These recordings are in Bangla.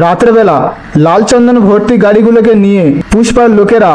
রাতের বেলা লাল চন্দন ভর্তি গাড়িগুলোকে নিয়ে পুষ্পার লোকেরা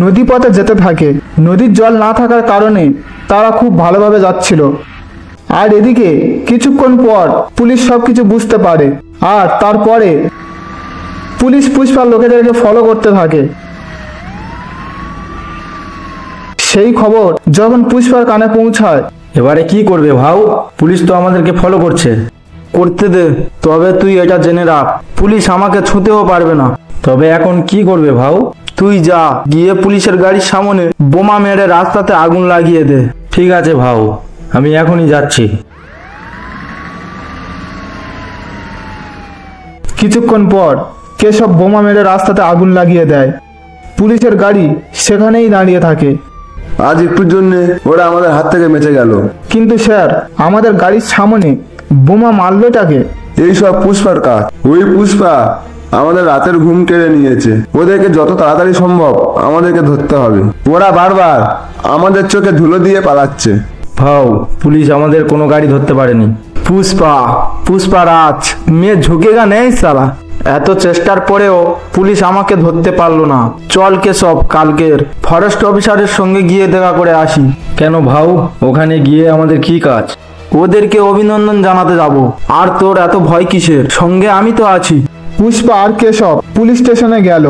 নদী পথে যেতে থাকে। নদীর জল না থাকার কারণে তারা খুব ভালোভাবে যাচ্ছিল। আর এদিকে কিছুক্ষণ পর পুলিশ সবকিছু বুঝতে পারে, আর তারপরে পুলিশ পুষ্পার লোকেদেরকে ফলো করতে থাকে। সেই খবর যখন পুষ্পার কানে পৌঁছায়, এবারে কি করবে ভাও? পুলিশ তো আমাদেরকে ফলো করছে। করতে দে, তবে তুই এটা জেনে রাখ, পুলিশ আমাকে ছুঁতেও পারবে না। তবে এখন কি করবে ভাও? তুই যা, গিয়ে পুলিশের গাড়ির সামনে বোমা মেরে রাস্তাতে আগুন লাগিয়ে দে। ঠিক আছে ভাও, আমি এখনই যাচ্ছি। কিছুক্ষণ পর কেশব বোমা মেরে রাস্তাতে আগুন লাগিয়ে দেয়। পুলিশের গাড়ি সেখানেই দাঁড়িয়ে থাকে। আজ একটুর জন্য ওরা আমাদের হাত থেকে বেঁচে গেল। কিন্তু স্যার, আমাদের গাড়ির সামনে বোমা মারলোটাকে? এইসব পুষ্পার কাজ। ওই পুষ্পা আমাদের রাতের ঘুম কেড়ে নিয়েছে। ওদেরকে যত তাড়াতাড়ি সম্ভব আমাদেরকে ধরতে হবে। ওরা বারবার আমাদের চোখে ধুলো দিয়ে পালাচ্ছে। ভাও, পুলিশ আমাদের কোনো গাড়ি ধরতে পারেনি। পুষ্পা রাজ মেয়ে ঝুঁকেগা নেই সালা। এত চেষ্টার পরেও পুলিশ আমাকে ধরতে পারলো না। চল কেশব, কালকের ফরেস্ট অফিসারের সঙ্গে গিয়ে দেখা করে আসি। কেন ভাও, ওখানে গিয়ে আমাদের কি কাজ? ওদেরকে অভিনন্দন জানাতে যাব। আর তোর এত ভয় কিসের? সঙ্গে আমি তো আছি। পুষ্পা আর কেশব পুলিশ স্টেশনে গেল।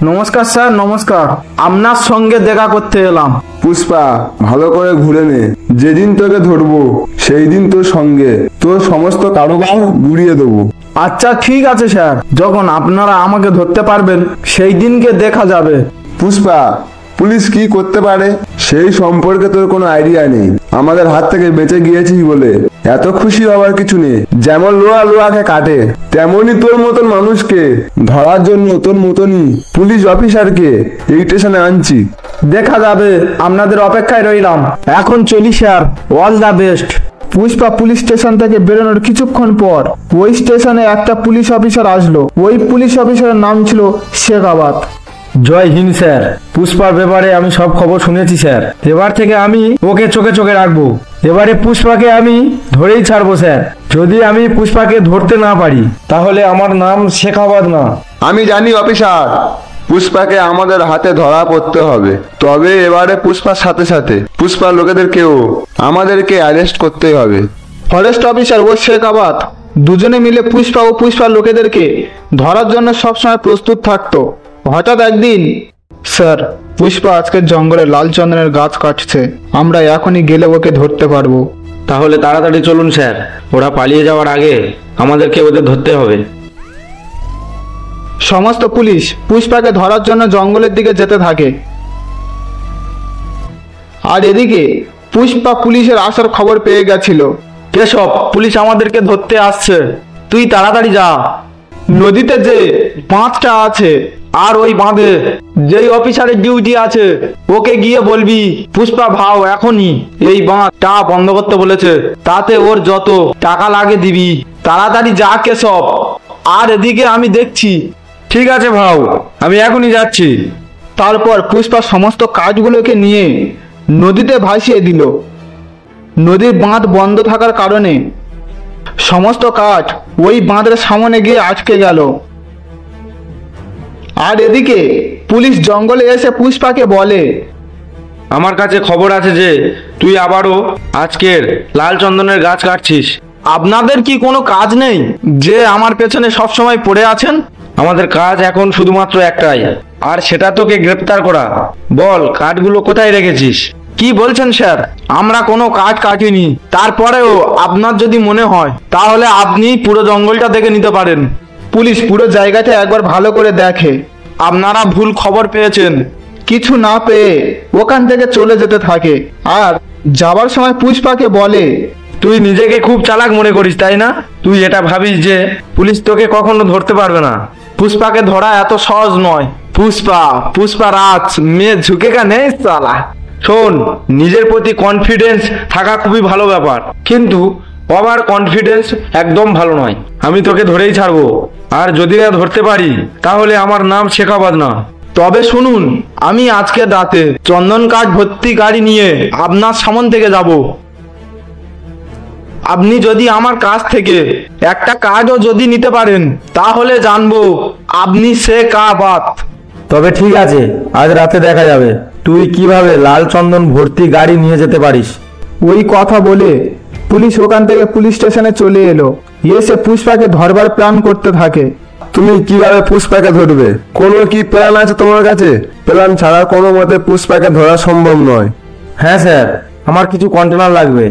নমস্কার স্যার, নমস্কার। আপনার সঙ্গে দেখা করতে এলাম। পুষ্পা, ভালো করে ঘুরে নে। যেদিন তোকে ধরবো সেই দিন তোর সঙ্গে তোর সমস্ত কারোবার গুড়িয়ে দেবো। আচ্ছা ঠিক আছে স্যার, যখন আপনারা আমাকে ধরতে পারবেন সেই দিনকে দেখা যাবে। পুষ্পা, পুলিশ কি করতে পারে সেই সম্পর্কে তোর কোনো আইডিয়া নেই। আমাদের হাত থেকে বেঁচে গিয়েছিস বলে এত খুশি হওয়ার কিছু নেই। যেমন লোহাকে কাটে, তেমনি তোর মতন মানুষকে ধরার জন্য তোর মতনই পুলিশ অফিসারকে এই স্টেশনে আনছি। দেখা যাবে, আপনাদের অপেক্ষায় রইলাম। এখন চলি sir, all the best. Pushpa police station থেকে বেরোনোর কিছুক্ষণ পর ওই স্টেশনে একটা পুলিশ অফিসার আসলো। ওই পুলিশ অফিসারের নাম ছিল শেখাবাত। জয় হিন্দ স্যার। পুষ্পার ব্যাপারে আমি সব খবর শুনেছি স্যার। এবার থেকে আমি ওকে চোখে চোখে রাখবো। এবারে পুষ্পাকে আমি ধরেই ছাড়বো স্যার। যদি আমি পুষ্পাকে ধরতে না পারি তাহলে আমার নাম শেখাবাদ না। আমি জানি অফিসার, পুষ্পাকে আমাদের হাতে ধরা পড়তে হবে। তবে এবারে পুষ্পার সাথে সাথে পুষ্পার লোকেদেরকেও আমাদেরকে অ্যারেস্ট করতেই হবে। ফরেস্ট অফিসার ও শেখাবাত দুজনে মিলে পুষ্পা ও পুষ্পার লোকেদেরকে ধরার জন্য সবসময় প্রস্তুত থাকতো। হঠাৎ একদিন, স্যার, পুষ্পা আজকের জঙ্গলে লাল চন্দনের গাছ কাটছে। আমরা এখনই গেলে ওকে ধরতে পারবো। তাহলে তাড়াতাড়ি চলুন স্যার, ওরা পালিয়ে যাওয়ার আগে আমাদেরকে ওদের ধরতে হবে। সমস্ত পুলিশ পুষ্পাকে ধরার জন্য জঙ্গলের দিকে যেতে থাকে। আর এদিকে পুষ্পা পুলিশের আসার খবর পেয়ে গেছিল। কেশব, পুলিশ আমাদেরকে ধরতে আসছে, তুই তাড়াতাড়ি যা। নদীতে যে বাঁধটা আছে, আর ওই বাঁধে যেই অফিসারের ডিউটি আছে ওকে গিয়ে বলবি পুষ্পা ভাও এখনই এই বাঁধটা বন্ধ করতে বলেছে, তাতে ওর যত টাকা লাগে দিবি। তাড়াতাড়ি যা কেশব। আর এদিকে আমি দেখছি। ঠিক আছে ভাও, আমি এখনই যাচ্ছি। তারপর পুষ্পা সমস্ত কাজগুলোকে নিয়ে নদীতে ভাসিয়ে দিল। নদীর বাঁধ বন্ধ থাকার কারণে সমস্ত কাঠ ওই বাঁধের সামনে গিয়ে আটকে গেল। আর এদিকে পুলিশ জঙ্গলে এসে পুষ্পাকে বলে, আমার কাছে খবর আছে যে তুই আবারও আজকের লাল চন্দনের গাছ কাটছিস। আপনাদের কি কোনো কাজ নেই যে আমার পেছনে সবসময় পড়ে আছেন? আমাদের কাজ এখন শুধুমাত্র একটাই, আর সেটা তোকে গ্রেপ্তার করা। বল, কাঠগুলো কোথায় রেখেছিস? কি বলছেন স্যার? আমরা কোনো কাঠ কাটিনি। তারপরেও আপনার যদি মনে হয় তাহলে আপনি পুরো জঙ্গলটা দেখে নিতে পারেন। পুলিশ পুরো জায়গাটা একবার ভালো করে দেখে। আপনারা ভুল খবর পেয়েছেন। কিছু না পেয়ে ওখান থেকে চলে যেতে থাকে। আর যাবার সময় পুষ্পাকে বলে, তুই নিজেকে খুব চালাক মনে করিস তাই না? তুই এটা ভাবিস যে পুলিশ তোকে কখনো ধরতে পারবে না। পুষ্পাকে ধরা এত সহজ নয়। পুষ্পা রাজ মেয়ে ঝুঁকেগা নেই সালা। শোন, নিজের প্রতি কনফিডেন্স থাকা খুবই ভালো ব্যাপার, কিন্তু ওভার কনফিডেন্স একদম ভালো নয়। আমি তোকে ধরেই ছাড়বো, আর যদি না ধরতে পারি তাহলে আমার নাম শেখাবাদ না। তবে শুনুন, আমি আজকে রাতে চন্দন কাঠ ভর্তি গাড়ি নিয়ে আপনার সামন থেকে যাব। আপনি যদি আমার কাছ থেকে একটা কাজও যদি নিতে পারেন তাহলে জানবো আপনি সে কাবাত। তবে ঠিক আছে, আজ রাতে দেখা যাবে তুই কিভাবে লাল চন্দন ভর্তি গাড়ি নিয়ে যেতে পারিস। ওই কথা বলে পুলিশ ওখান থেকে পুলিশ স্টেশনে চলে এলো। এসে পুষ্পাকে ধরবার প্ল্যান করতে থাকে। তুমি কিভাবে পুষ্পাকে ধরবে? কোনো কি প্ল্যান আছে তোমার কাছে? প্ল্যান ছাড়া কোনো মতে পুষ্পাকে ধরা সম্ভব নয়। হ্যাঁ স্যার, আমার কিছু কন্টেনার লাগবে।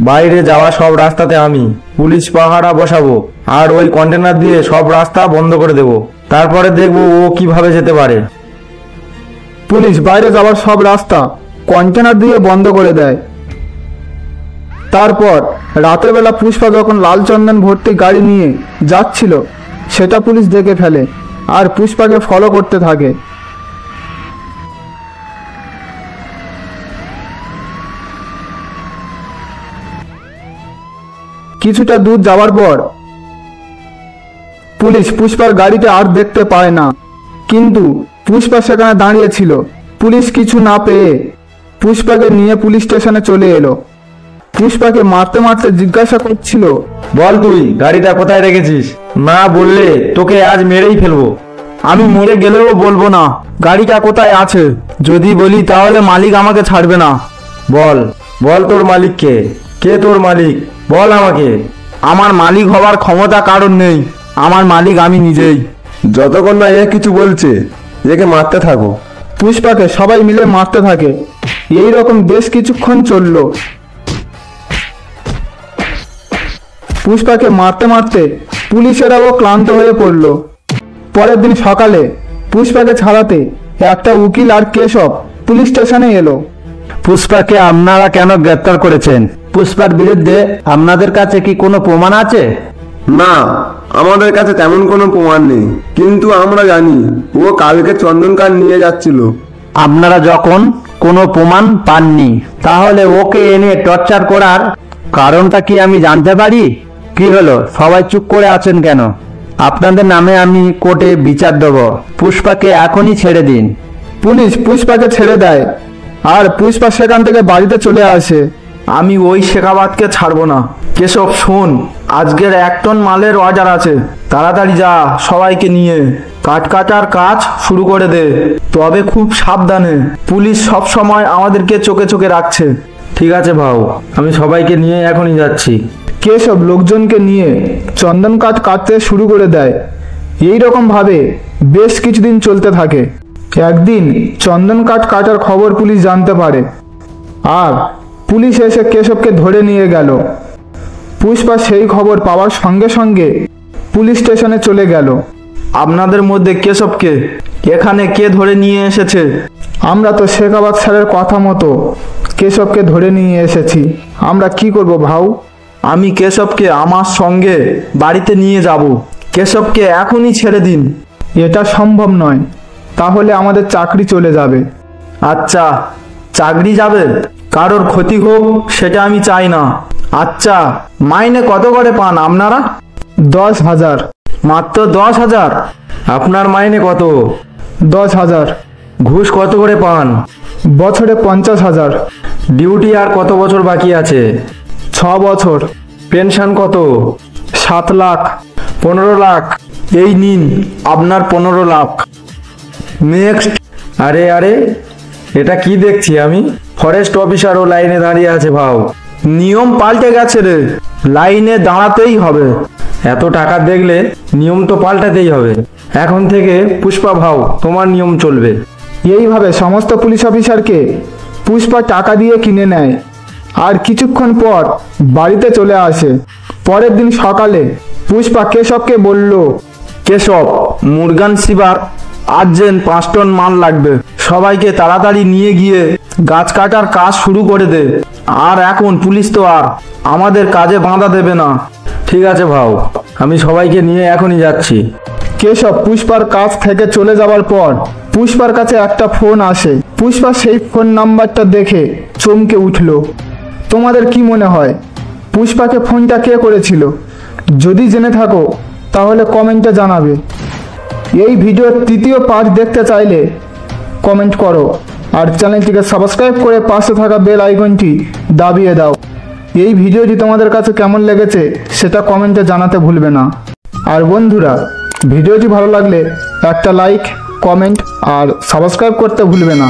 বাইরে যাওয়া সব রাস্তাতে আমি পুলিশ পাহারা বসাবো, আর ওই কন্টেনার দিয়ে সব রাস্তা বন্ধ করে দেব। তারপরে দেখবো ও কিভাবে যেতে পারে। পুলিশ বাইরে যাওয়ার সব রাস্তা কন্টেনার দিয়ে বন্ধ করে দেয়। তারপর রাতের বেলা পুষ্পা যখন লাল চন্দন ভর্তি গাড়ি নিয়ে যাচ্ছিল সেটা পুলিশ দেখে ফেলে আর পুষ্পাকে ফলো করতে থাকে। কিছুটা দূর যাওয়ার পর পুলিশ পুষ্পার গাড়িটা আর দেখতে পায় না, কিন্তু পুষ্পা সেখানে দাঁড়িয়ে ছিল। পুলিশ কিছু না পেয়ে পুষ্পাকে নিয়ে পুলিশ স্টেশনে চলে এলো। পুষ্পাকে মারতে মারতে জিজ্ঞাসা করছিল, বল তুই গাড়িটা কোথায় রেখেছিস? না বললে তোকে আজ মেরেই ফেলবো। আমি মরে গেলেও বলবো না গাড়িটা কোথায় আছে। যদি বলি তাহলে মালিক আমাকে ছাড়বে না। বল বল তোর মালিককে। কে তোর মালিক? বল আমাকে। আমার মালিক হওয়ার ক্ষমতা কারণ নেই, আমার মালিক আমি নিজেই। যতক্ষণ না এ কিছু বলছে একে মারতে থাকো। পুষ্পাকে সবাই মিলে মারতে থাকে। এই রকম বেশ কিছুক্ষণ চলল। পুষ্পাকে মারতে মারতে পুলিশেরাও ক্লান্ত হয়ে পড়ল। পরের দিন সকালে পুষ্পাকে ছাড়াতে একটা উকিল আর কেশব পুলিশ স্টেশনে এলো। পুষ্পাকে আপনারা কেন গ্রেপ্তার করেছেন? পুষ্পার বিরুদ্ধে আপনাদের কাছে কি কোনো প্রমাণ আছে? না, আমাদের কাছে তেমন কোনো প্রমাণ নেই, কিন্তু আমরা জানি ও কালকে চন্দন কাঠ নিয়ে যাচ্ছিল। আপনারা যখন কোনো প্রমাণ পাননি তাহলে ওকে এনে টর্চার করার কারণটা কি আমি জানতে পারি? কি হলো, সবাই চুপ করে আছেন কেন? আপনাদের নামে আমি কোর্টে বিচার দেব। পুষ্পাকে এখনই ছেড়ে দিন। পুলিশ পুষ্পাকে ছেড়ে দেয় আর পুষ্পা সেখান থেকে বাড়িতে চলে আসে। আমি ওই শেখাবাদকে ছাড়বো না। কেশব শোন, আজকের 1 টন মালের অর্ডার আছে, তাড়াতাড়ি যা সবাইকে নিয়ে কাঠ কাটার কাজ শুরু করে দে। তবে খুব সাবধানে, পুলিশ সব সময় আমাদেরকে চোখে চোখে রাখছে। ঠিক আছে ভাও, আমি সবাইকে নিয়ে এখনই যাচ্ছি। কেশব লোকজনকে নিয়ে চন্দন কাঠ কাটতে শুরু করে দেয়। এই রকম ভাবে বেশ কিছুদিন চলতে থাকে। একদিন চন্দন কাঠ কাটার খবর পুলিশ জানতে পারে আর পুলিশ এসে কেশবকে ধরে নিয়ে গেল। পুষ্পা সেই খবর পাওয়ার সঙ্গে সঙ্গে পুলিশ স্টেশনে চলে গেল। আপনাদের মধ্যে কেশবকে এখানে কে ধরে নিয়ে এসেছে? আমরা তো শেখাবাদ স্যারের কথা মতো কেশবকে ধরে নিয়ে এসেছি। আমরা কি করব ভাউ? আমি কেশবকে আমার সঙ্গে বাড়িতে নিয়ে যাব। কেশবকে এখনই ছেড়ে দিন। এটা সম্ভব নয়, তাহলে আমাদের চাকরি চলে যাবে। আচ্ছা, চাকরি যাবে? কারোর ক্ষতি হোক সেটা আমি চাই না। আচ্ছা, মাইনে কত করে পান আপনারা? 10,000। মাত্র 10,000? আপনার মাইনে কত? 10,000। ঘুষ কত করে পান? বছরে 50,000। ডিউটি আর কত বছর বাকি আছে? 6 বছর। পেনশন কত? 7 লাখ। 15 লাখ। এই নিন আপনার 15 লাখ। নেক্সট। আরে আরে, এটা কি দেখছি আমি? ফরেস্ট অফিসারও লাইনে দাঁড়িয়ে আছে ভাও। নিয়ম পাল্টে গেছে রে, লাইনে দাঁড়াতেই হবে। এত টাকা দেখলে নিয়ম তো পাল্টাতেই হবে। এখন থেকে পুষ্পা ভাও তোমার নিয়ম চলবে। এইভাবে সমস্ত পুলিশ অফিসারকে পুষ্পা টাকা দিয়ে কিনে নেয় আর কিছুক্ষণ পর বাড়িতে চলে আসে। পরের দিন সকালে পুষ্পা কেশবকে বলল, কেশব, মুরগান শিবার আর্জেন্ট 5 টন মাল লাগবে। সবাইকে তাড়াতাড়ি নিয়ে গিয়ে গাছ কাটার কাজ শুরু করে দে। আর এখন পুলিশ তো আর আমাদের কাজে বাধা দেবে না। ঠিক আছে ভাও, আমি সবাইকে নিয়ে এখনই যাচ্ছি। কেশব পুষ্পার কাছ থেকে চলে যাওয়ার পর পুষ্পার কাছে একটা ফোন আসে। পুষ্পা সেই ফোন নাম্বারটা দেখে চমকে উঠল। তোমাদের কি মনে হয় পুষ্পাকে ফোনটা কে করেছিল? যদি জেনে থাকো তাহলে কমেন্টে জানাবে। এই ভিডিওর 3য় পার্ট দেখতে চাইলে কমেন্ট করো আর চ্যানেলটিকে সাবস্ক্রাইব করে পাশে থাকা বেল আইকনটি দাবিয়ে দাও। এই ভিডিওটি তোমাদের কাছে কেমন লেগেছে সেটা কমেন্টে জানাতে ভুলবে না। আর বন্ধুরা, ভিডিওটি ভালো লাগলে একটা লাইক, কমেন্ট আর সাবস্ক্রাইব করতে ভুলবে না।